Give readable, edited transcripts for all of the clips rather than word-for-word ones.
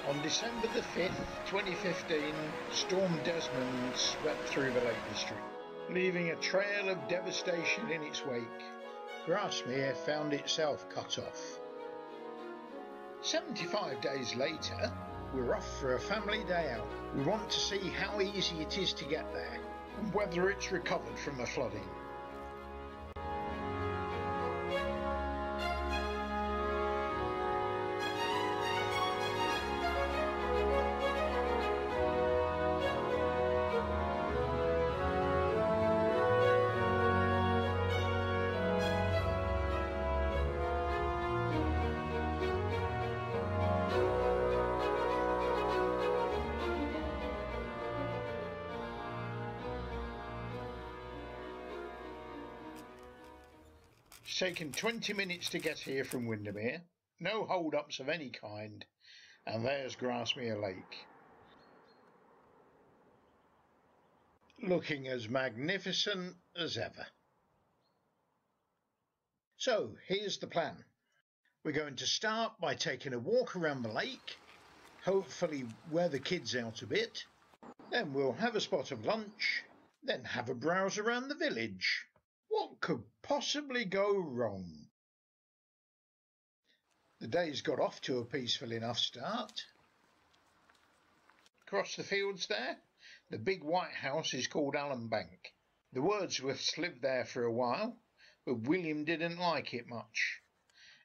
On December the 5th, 2015, Storm Desmond swept through the Lake District, leaving a trail of devastation in its wake. Grasmere found itself cut off. 75 days later, we're off for a family day out. We want to see how easy it is to get there and whether it's recovered from the flooding. It's taken 20 minutes to get here from Windermere, no hold-ups of any kind, and there's Grasmere Lake. Looking as magnificent as ever. So, here's the plan. We're going to start by taking a walk around the lake, hopefully wear the kids out a bit, then we'll have a spot of lunch, then have a browse around the village. What could possibly go wrong? The day's got off to a peaceful enough start. Across the fields there, the big white house is called Allen Bank. The Wordsworths lived there for a while, but William didn't like it much.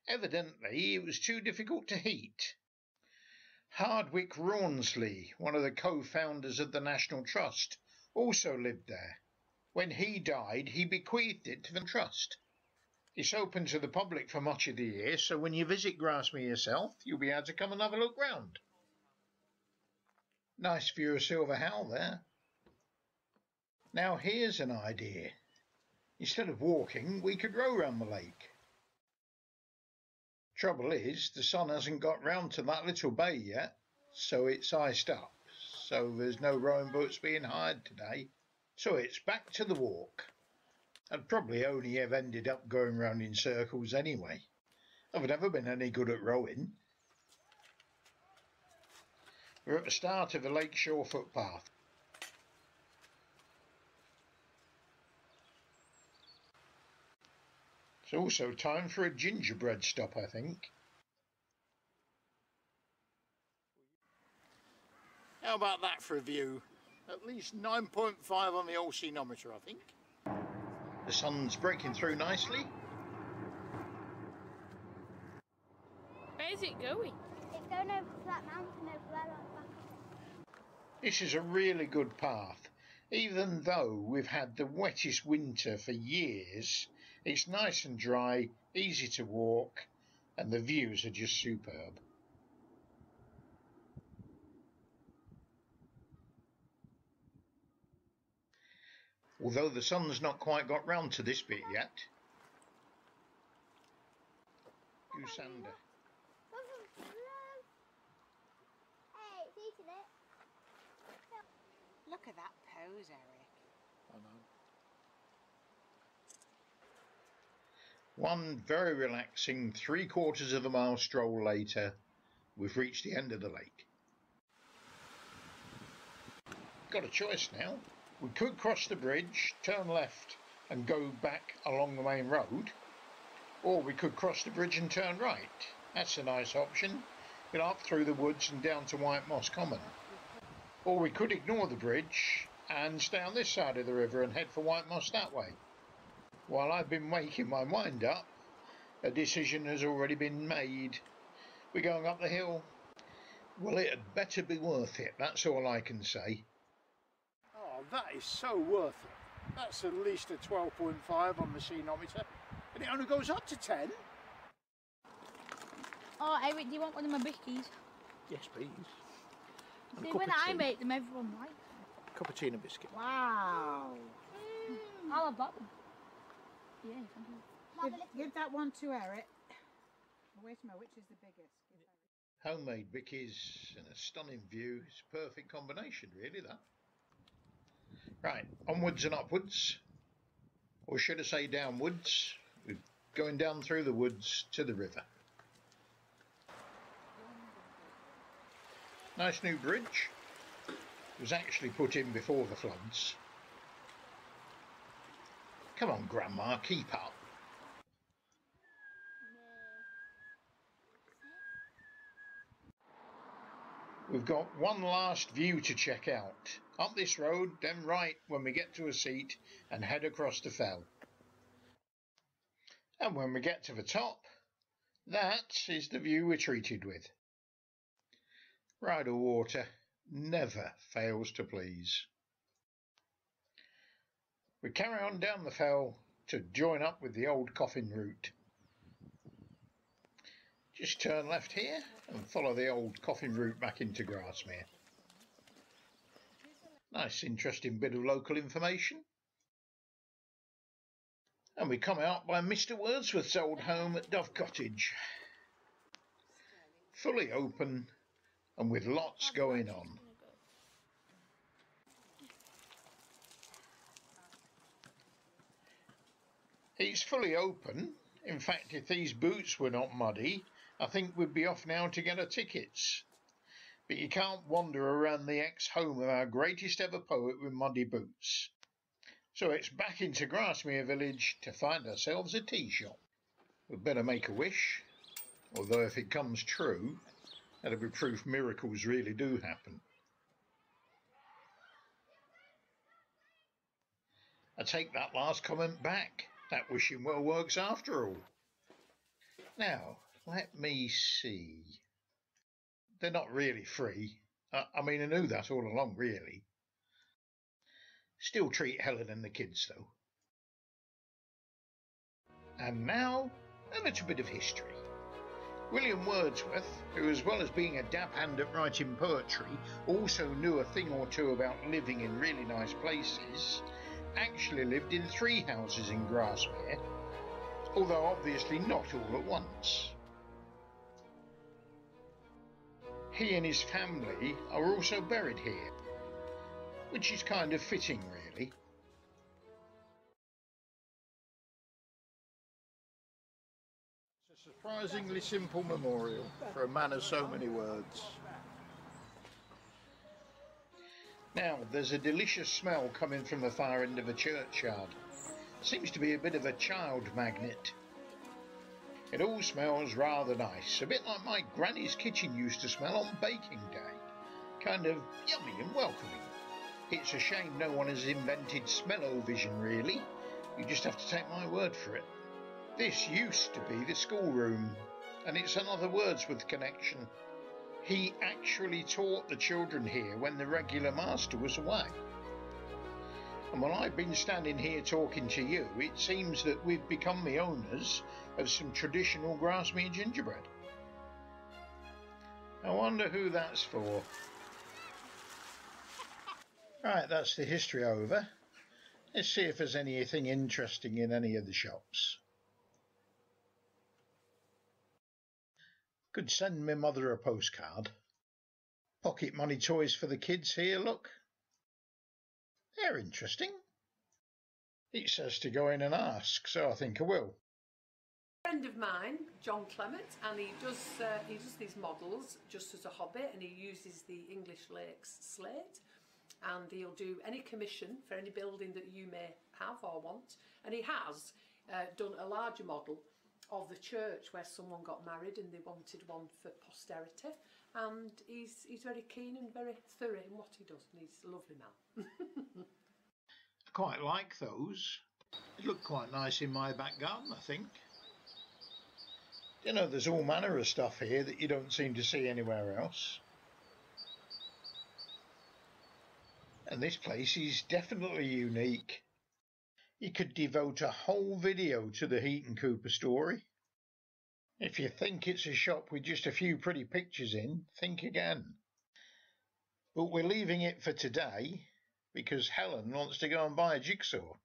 Evidently it was too difficult to heat. Hardwick Rawnsley, one of the co-founders of the National Trust, also lived there. When he died, he bequeathed it to the Trust. It's open to the public for much of the year, so when you visit Grasmere yourself, you'll be able to come and have a look round. Nice view of Silver Howe there. Now here's an idea. Instead of walking, we could row round the lake. Trouble is, the sun hasn't got round to that little bay yet, so it's iced up, so there's no rowing boats being hired today. So it's back to the walk. I'd probably only have ended up going round in circles anyway. I've never been any good at rowing. We're at the start of the lakeshore footpath. It's also time for a gingerbread stop, I think. How about that for a view? At least 9.5 on the Oceanometer, I think. The sun's breaking through nicely. Where's it going? It's going over to that mountain over there on the back. This is a really good path. Even though we've had the wettest winter for years, it's nice and dry, easy to walk, and the views are just superb. Although the sun's not quite got round to this bit yet. Goosander. Hey, it's eating it. Look at that pose, Eric. I know. One very relaxing 3/4 of a mile stroll later, we've reached the end of the lake. Got a choice now. We could cross the bridge, turn left and go back along the main road, or we could cross the bridge and turn right. That's a nice option. Get up through the woods and down to White Moss Common. Or we could ignore the bridge and stay on this side of the river and head for White Moss that way. While I've been making my mind up, a decision has already been made. We're going up the hill. Well, it had better be worth it, that's all I can say. Oh, that is so worth it. That's at least a 12.5 on the Oceanometer, and it only goes up to 10. Oh, Eric, do you want one of my biscuits? Yes, please. See, when I make them, everyone likes them. Cappuccino biscuit. Wow. I'll have that one. Yeah, thank you. Give that one to Eric. Wait a minute, which is the biggest? Give Eric. Homemade bickies and a stunning view. It's a perfect combination, really, that. Right, onwards and upwards. Or should I say downwards. We're going down through the woods to the river. Nice new bridge. It was actually put in before the floods. Come on, Grandma, keep up. We've got one last view to check out. Up this road, then right when we get to a seat and head across the fell. And when we get to the top, that is the view we're treated with. Rydal water never fails to please. We carry on down the fell to join up with the old coffin route. Just turn left here and follow the old coffin route back into Grasmere. Nice interesting bit of local information. And we come out by Mr. Wordsworth's old home at Dove Cottage. Fully open and with lots going on. It's fully open. In fact, if these boots were not muddy, I think we'd be off now to get our tickets. But you can't wander around the ex-home of our greatest ever poet with muddy boots. So it's back into Grasmere village to find ourselves a tea shop. We'd better make a wish, although if it comes true, that'll be proof miracles really do happen. I take that last comment back. That wishing well works after all. Now, let me see. They're not really free. I mean, I knew that all along, really. Still treat Helen and the kids, though. And now, a little bit of history. William Wordsworth, who as well as being a dab hand at writing poetry, also knew a thing or two about living in really nice places, actually lived in 3 houses in Grasmere, although obviously not all at once. He and his family are also buried here, which is kind of fitting, really. It's a surprisingly simple memorial for a man of so many words. Now, there's a delicious smell coming from the far end of the churchyard. Seems to be a bit of a child magnet. It all smells rather nice, a bit like my granny's kitchen used to smell on baking day. Kind of yummy and welcoming. It's a shame no one has invented smell-o-vision, really. You just have to take my word for it. This used to be the schoolroom, and it's another Wordsworth connection. He actually taught the children here when the regular master was away. And while I've been standing here talking to you, it seems that we've become the owners of some traditional Grasmere gingerbread. I wonder who that's for. Right, that's the history over. Let's see if there's anything interesting in any of the shops. Could send my mother a postcard. Pocket money toys for the kids here, look. They're interesting. It says to go in and ask, so I think I will. A friend of mine, John Clement, and he does these models just as a hobby, and he uses the English Lakes slate, and he'll do any commission for any building that you may have or want, and he has done a larger model of the church where someone got married and they wanted one for posterity, and he's very keen and very thorough in what he does, and he's a lovely man. I quite like those. They look quite nice in my back garden, I think. You know, there's all manner of stuff here that you don't seem to see anywhere else. And this place is definitely unique. You could devote a whole video to the Heaton Cooper story. If you think it's a shop with just a few pretty pictures in, think again. But we're leaving it for today because Helen wants to go and buy a jigsaw.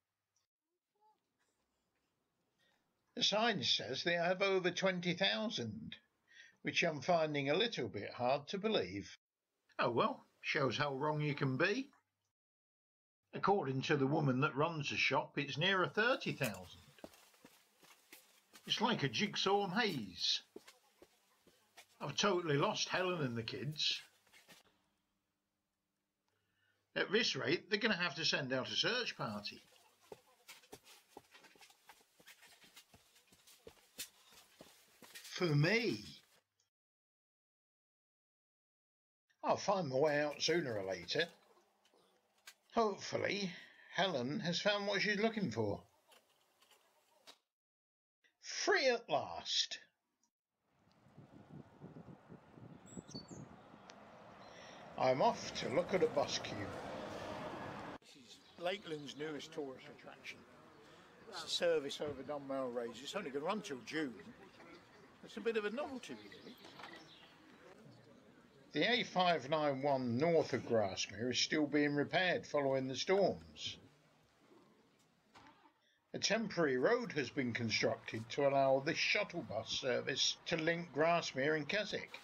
The sign says they have over 20,000, which I'm finding a little bit hard to believe. Oh well, shows how wrong you can be. According to the woman that runs the shop, it's nearer 30,000. It's like a jigsaw maze. I've totally lost Helen and the kids. At this rate, they're going to have to send out a search party. For me. I'll find my way out sooner or later. Hopefully, Helen has found what she's looking for. Free at last. I'm off to look at a bus queue. This is Lakeland's newest tourist attraction. It's a service over Dunmail Raise. It's only going to run till June. It's a bit of a novelty, really. The A591 north of Grasmere is still being repaired following the storms. A temporary road has been constructed to allow this shuttle bus service to link Grasmere and Cottage.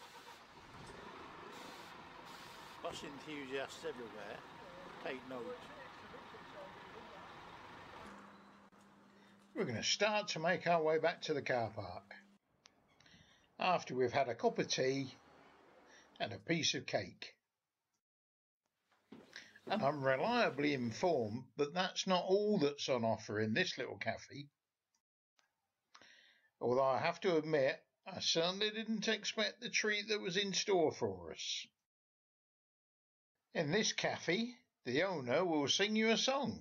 Bus enthusiasts everywhere, take note. We're going to start to make our way back to the car park after we've had a cup of tea and a piece of cake. And I'm reliably informed that that's not all that's on offer in this little cafe. Although I have to admit, I certainly didn't expect the treat that was in store for us. In this cafe, the owner will sing you a song,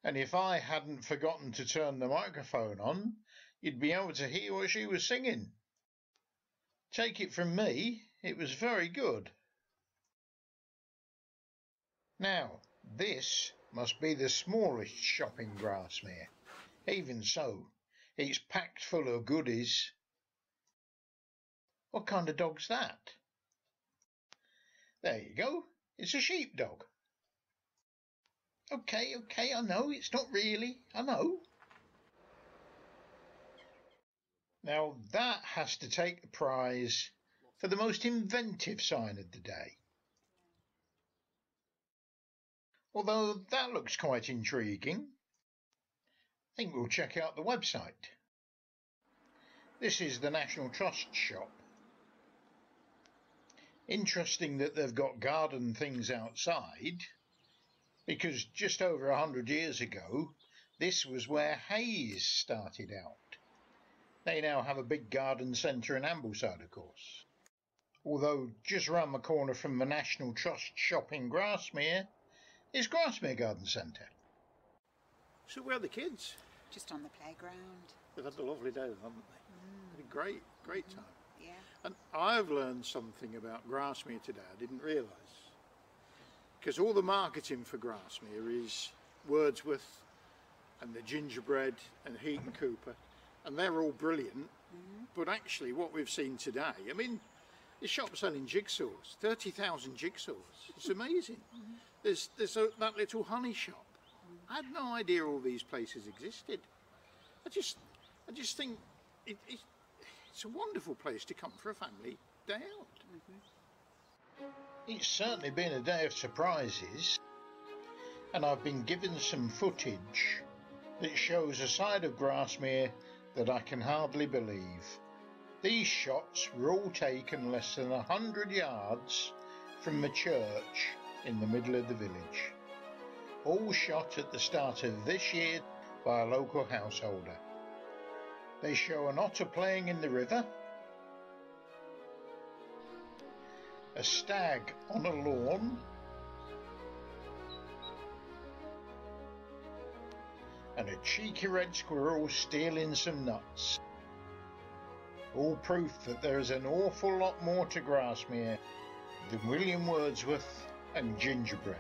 and if I hadn't forgotten to turn the microphone on, you'd be able to hear what she was singing. Take it from me, it was very good. Now, this must be the smallest shop in Grasmere. Even so, it's packed full of goodies. What kind of dog's that? There you go. It's a sheepdog. Okay, I know, it's not really, I know. Now that has to take the prize for the most inventive sign of the day. Although that looks quite intriguing, I think we'll check out the website. This is the National Trust shop. Interesting that they've got garden things outside, because just over 100 years ago, this was where Hayes started out. They now have a big garden centre in Ambleside, of course. Although just round the corner from the National Trust shop in Grasmere is Grasmere Garden Centre. So where are the kids? Just on the playground. They've had a lovely day, haven't they? Had a great time. Yeah. And I've learned something about Grasmere today I didn't realise. Because all the marketing for Grasmere is Wordsworth and the Gingerbread and Heaton Cooper, and they're all brilliant. But actually what we've seen today, I mean, the shop's selling jigsaws, 30,000 jigsaws. It's amazing. There's that little honey shop. I had no idea all these places existed. I just think it's a wonderful place to come for a family day out. It's certainly been a day of surprises, and I've been given some footage that shows a side of Grasmere that I can hardly believe. These shots were all taken less than 100 yards from the church in the middle of the village. All shot at the start of this year by a local householder. They show an otter playing in the river, a stag on a lawn, and a cheeky red squirrel stealing some nuts. All proof that there is an awful lot more to Grasmere than William Wordsworth and gingerbread.